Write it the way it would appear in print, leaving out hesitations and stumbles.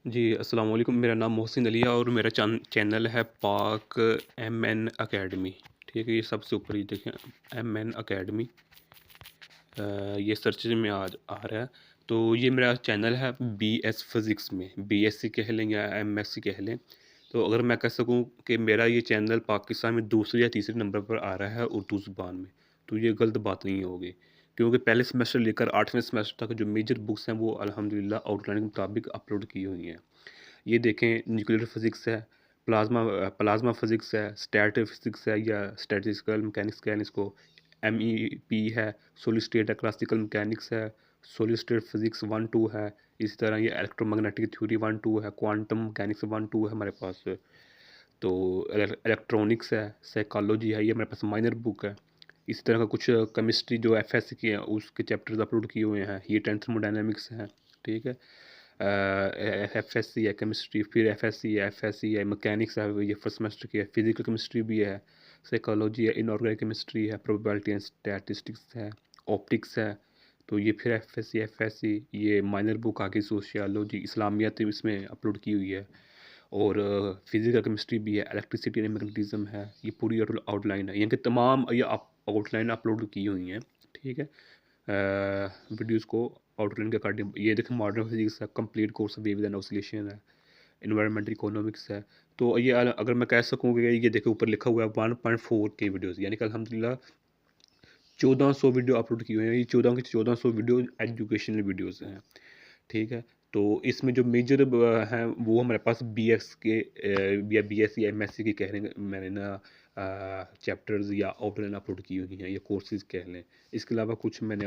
जी, अस्सलाम वालेकुम। मेरा नाम मोहसिन अली है और मेरा चैनल है पाक एमएन अकेडमी। ठीक है, ये सबसे ऊपर ये देखें एमएन अकेडमी। ये सर्च में आज आ रहा है। तो ये मेरा चैनल है बीएस फिज़िक्स में, बीएससी कह लें या एमएससी कह लें। तो अगर मैं कह सकूं कि मेरा ये चैनल पाकिस्तान में दूसरे या तीसरे नंबर पर आ रहा है उर्दू ज़ुबान में, तो ये गलत बात नहीं होगी, क्योंकि पहले सेमेस्टर लेकर 8वें सेमेस्टर तक जो मेजर बुक्स हैं वो अल्हम्दुलिल्लाह आउटलाइन के मुताबिक अपलोड की हुई हैं। ये देखें, न्यूक्लियर फिज़िक्स है, प्लाज़्मा फिज़िक्स है, स्टैटिक फिज़िक्स है या स्टैटिस्टिकल मैकेनिक्स कहें इसको, एमईपी है, सॉलिड स्टेट है, क्लासिकल मैकेनिक्स है, सॉलिड स्टेट फिज़िक्स 1-2 है। इसी तरह ये इलेक्ट्रोमैग्नेटिक थ्योरी 1-2 है, क्वांटम मैकेनिक्स 1-2 है हमारे पास। तो इलेक्ट्रॉनिक्स है, साइकोलॉजी है, ये हमारे पास माइनर बुक है। इसी तरह का कुछ केमिस्ट्री जो एफएससी की है उसके चैप्टर्स अपलोड किए हुए हैं। हीट एंड थर्मोडायनामिक्स है, ठीक है। एफएससी है केमिस्ट्री, फिर एफएससी है मैकेनिक्स है, ये फर्स्ट सेमेस्टर की है। फिजिकल केमिस्ट्री भी है, साइकोलॉजी है, इनऑर्गेनिक केमिस्ट्री है, प्रोबेबिलिटी एंड स्टैटिस्टिक्स है, ऑप्टिक्स है। तो ये फिर एफएससी ये माइनर बुक आ गई। सोशियोलॉजी इस्लामियत इसमें अपलोड की हुई है। और फिजिकल केमिस्ट्री भी है, इलेक्ट्रिसिटी एंड मैग्नेटिज्म है। ये पूरी आउटलाइन है, यहाँ के तमाम ये आउटलाइन अपलोड की हुई हैं, ठीक है। वीडियोस को आउटलाइन के अकॉर्डिंग ये देखें, मॉडर्न फिजिक्स है, complete course wave and oscillation है, इन्वायरमेंटल इकोनॉमिक्स है। तो ये अगर मैं कह सकूँ कि ये देखो ऊपर लिखा हुआ है 1.4 के वीडियोस, यानी कि अल्हम्दुलिल्लाह 1400 वीडियो अपलोड की हुई हैं। ये 14 की 1400 वीडियो एजुकेशनल वीडियोस हैं, ठीक है। तो इसमें जो मेजर हैं वो हमारे पास बीएस के या बीएससी या एमएससी की कह रहे हैं मैंने ना, चैप्टर्स या आउटलाइन अपलोड की हुई हैं या कोर्सेज कह लें। इसके अलावा कुछ मैंने